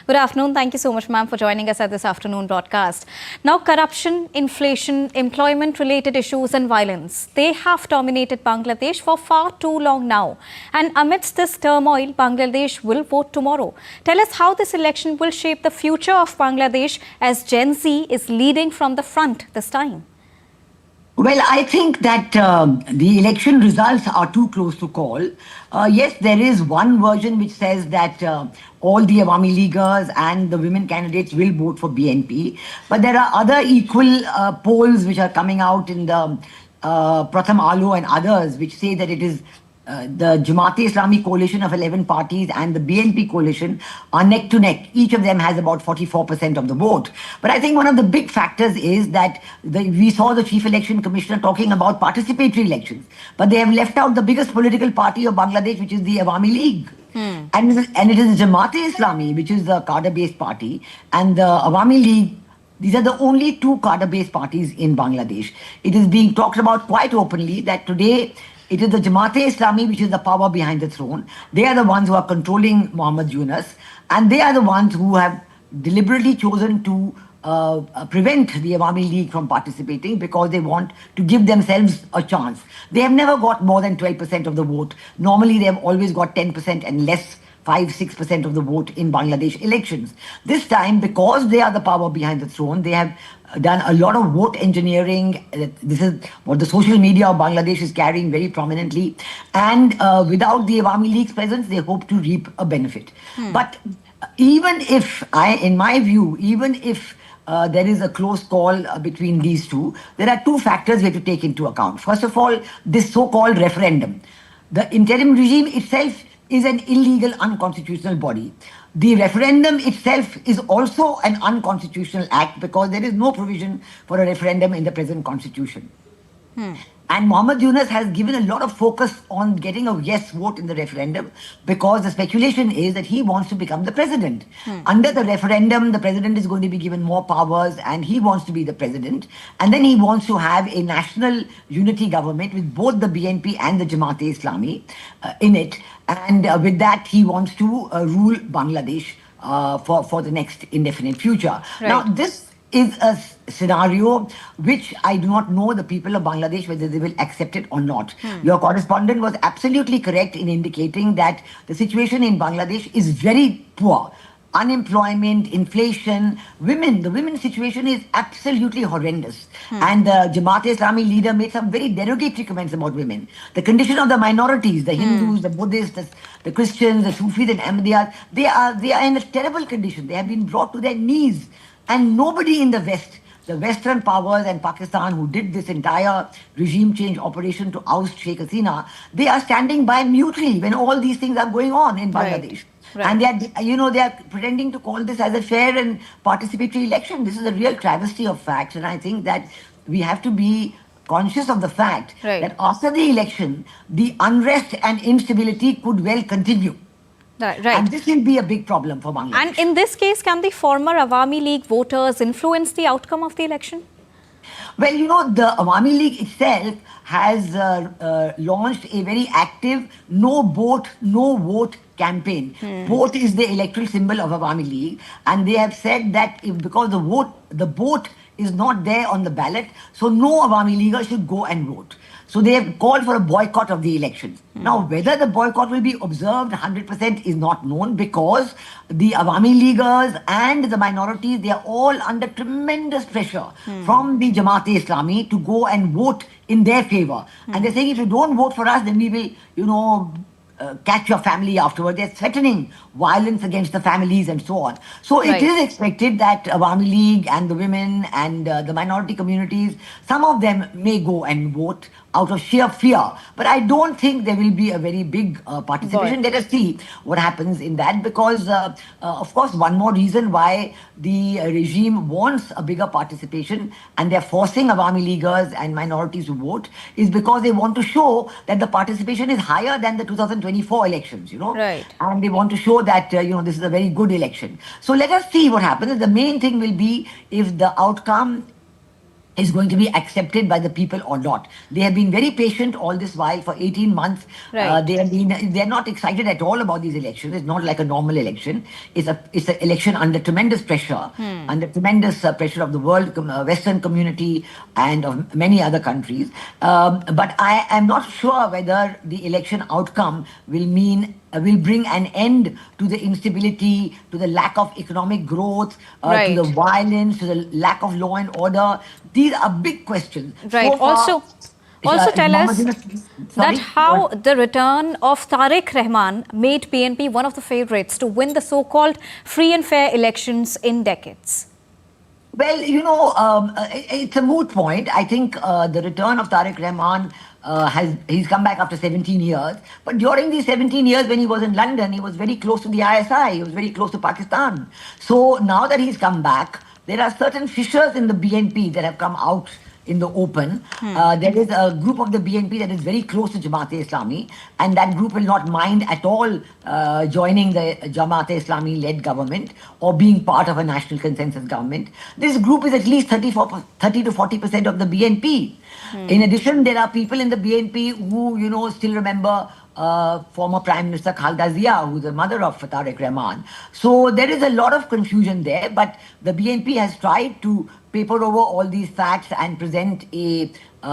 Good afternoon. Thank you so much, ma'am, for joining us at this afternoon broadcast. Now, corruption, inflation, employment-related issues and violence, they have dominated Bangladesh for far too long now. And amidst this turmoil, Bangladesh will vote tomorrow. Tell us how this election will shape the future of Bangladesh as Gen Z is leading from the front this time. Well, I think that the election results are too close to call. Yes, there is one version which says that all the Awami Leaguers and the women candidates will vote for BNP. But there are other equal polls which are coming out in the Pratham Alo and others which say that it is the Jamaat-e-Islami coalition of 11 parties and the BNP coalition are neck to neck. Each of them has about 44% of the vote. But I think one of the big factors is that we saw the Chief Election Commissioner talking about participatory elections. But they have left out the biggest political party of Bangladesh, which is the Awami League. And it is Jamaat-e-Islami, which is the cadre-based party, and the Awami League. These are the only two cadre-based parties in Bangladesh. It is being talked about quite openly that today it is the Jamaat-e-Islami which is the power behind the throne. They are the ones who are controlling Muhammad Yunus, and they are the ones who have deliberately chosen to prevent the Awami League from participating because they want to give themselves a chance. They have never got more than 12% of the vote. Normally, they have always got 10% and less, 5-6% of the vote in Bangladesh elections. This time, because they are the power behind the throne, they have done a lot of vote engineering. This is what the social media of Bangladesh is carrying very prominently. And without the Awami League's presence, they hope to reap a benefit. But even if, in my view, even if there is a close call between these two, there are two factors we have to take into account. First of all, this so-called referendum. The interim regime itself is an illegal, unconstitutional body. The referendum itself is also an unconstitutional act because there is no provision for a referendum in the present constitution. And Muhammad Yunus has given a lot of focus on getting a yes vote in the referendum because the speculation is that he wants to become the president. Under the referendum, the president is going to be given more powers and he wants to be the president. And then he wants to have a national unity government with both the BNP and the Jamaat-e-Islami in it. And with that, he wants to rule Bangladesh for the next indefinite future. Right. Now, this is a scenario which I do not know the people of Bangladesh whether they will accept it or not. Your correspondent was absolutely correct in indicating that the situation in Bangladesh is very poor. Unemployment, inflation, women. The women's situation is absolutely horrendous. And the Jamaat-e-Islami leader made some very derogatory comments about women. The condition of the minorities, the Hindus, the Buddhists, the Christians, the Sufis and Ahmadiyas, they are in a terrible condition. They have been brought to their knees. And nobody in the West, the Western powers and Pakistan who did this entire regime change operation to oust Sheikh Hasina, they are standing by mutely when all these things are going on in Bangladesh. Right. And they are pretending to call this as a fair and participatory election. This is a real travesty of facts. And I think that we have to be conscious of the fact that after the election, the unrest and instability could well continue. Right. And this will be a big problem for Bangladesh. And in this case, can the former Awami League voters influence the outcome of the election? Well, the Awami League itself has launched a very active no vote, no vote campaign. Vote is the electoral symbol of Awami League. And they have said that because the vote is not there on the ballot, so no Awami Leaguer should go and vote. So they have called for a boycott of the elections. Now, whether the boycott will be observed 100% is not known because the Awami Leaguers and the minorities, they are all under tremendous pressure from the Jamaat-e-Islami to go and vote in their favor. And they're saying if you don't vote for us, then we will, catch your family afterward. They're threatening violence against the families and so on. So it is expected that Awami League and the women and the minority communities, some of them may go and vote out of sheer fear. But I don't think there will be a very big participation. Let us see what happens in that because, of course, one more reason why the regime wants a bigger participation and they're forcing Awami Leaguers and minorities to vote is because they want to show that the participation is higher than the 2024 elections, Right. And they want to show that, this is a very good election. So let us see what happens. The main thing will be if the outcome is going to be accepted by the people or not. They have been very patient all this while for 18 months. Right. They're not excited at all about these elections. It's not like a normal election. It's an election under tremendous pressure, under tremendous pressure of the world, Western community and of many other countries. But I am not sure whether the election outcome will bring an end to the instability, to the lack of economic growth, Right. to the violence, to the lack of law and order. These are big questions. Right. So far, Also tell us Sorry? that how the return of Tariq Rahman made PNP one of the favorites to win the so-called free and fair elections in decades. Well, it's a moot point. I think the return of Tariq Rahman he's come back after 17 years. But during these 17 years when he was in London, he was very close to the ISI. He was very close to Pakistan. So now that he's come back, there are certain fissures in the BNP that have come out in the open. There is a group of the BNP that is very close to Jamaat-e-Islami, and that group will not mind at all joining the Jamaat-e-Islami-led government or being part of a national consensus government. This group is at least 30 to 40% of the BNP. In addition, there are people in the BNP who, still remember former Prime Minister Khalda Zia, who's the mother of Tariq Rahman. So there is a lot of confusion there, but the BNP has tried to paper over all these facts and present a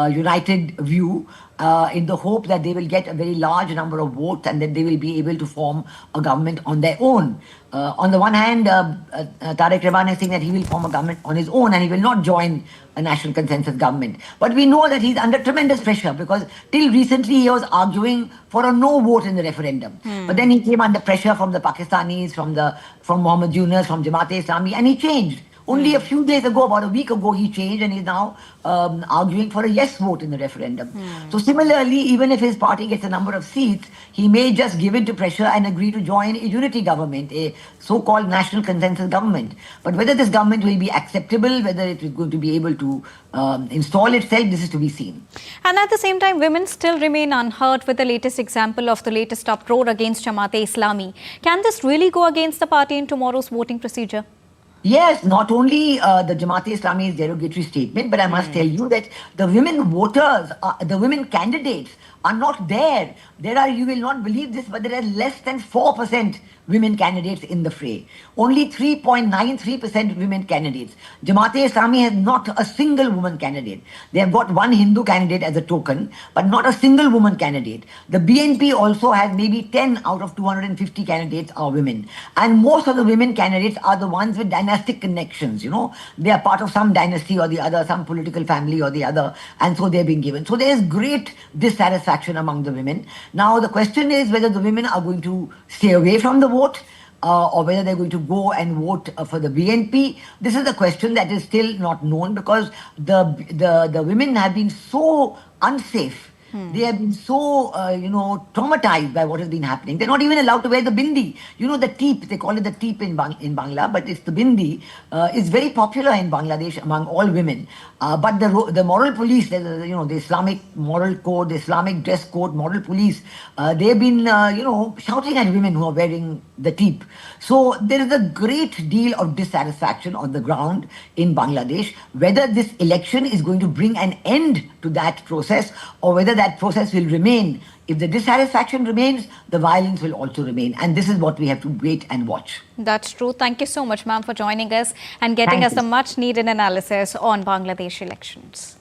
united view in the hope that they will get a very large number of votes and that they will be able to form a government on their own. On the one hand, Tariq Rahman is saying that he will form a government on his own and he will not join a national consensus government. But we know that he's under tremendous pressure because till recently he was arguing for a no vote in the referendum. But then he came under pressure from the Pakistanis, from Mohammed Yunus, from Jamaat-e-Islami, and he changed. Only a few days ago, about a week ago, he changed and is now arguing for a yes vote in the referendum. So similarly, even if his party gets a number of seats, he may just give in to pressure and agree to join a unity government, a so-called national consensus government. But whether this government will be acceptable, whether it is going to be able to install itself, this is to be seen. And at the same time, women still remain unheard with the latest example of the latest uproar against Jamaat-e-Islami. Can this really go against the party in tomorrow's voting procedure? Yes, not only the Jamaat-e-Islami's derogatory statement, but I must tell you that the women voters, the women candidates are not there. You will not believe this, but there are less than 4% women candidates in the fray. Only 3.93% women candidates. Jamaat-e-Islami has not a single woman candidate. They have got one Hindu candidate as a token, but not a single woman candidate. The BNP also has maybe 10 out of 250 candidates are women. And most of the women candidates are the ones with dynastic connections, They are part of some dynasty or the other, some political family or the other, and so they're being given. So there is great dissatisfaction among the women. Now the question is whether the women are going to stay away from the vote or whether they're going to go and vote for the BNP. This is a question that is still not known because the women have been so unsafe. They have been so, traumatized by what has been happening. They're not even allowed to wear the bindi. The teep, they call it the teep in Bangla, but it's the bindi. It's very popular in Bangladesh among all women. But the moral police, the Islamic moral code, the Islamic dress code, moral police, they've been, shouting at women who are wearing the teep. So there is a great deal of dissatisfaction on the ground in Bangladesh. Whether this election is going to bring an end to that process or whether that process will remain. If the dissatisfaction remains, the violence will also remain. And this is what we have to wait and watch. That's true. Thank you so much, ma'am, for joining us and getting us the much needed analysis on Bangladesh elections.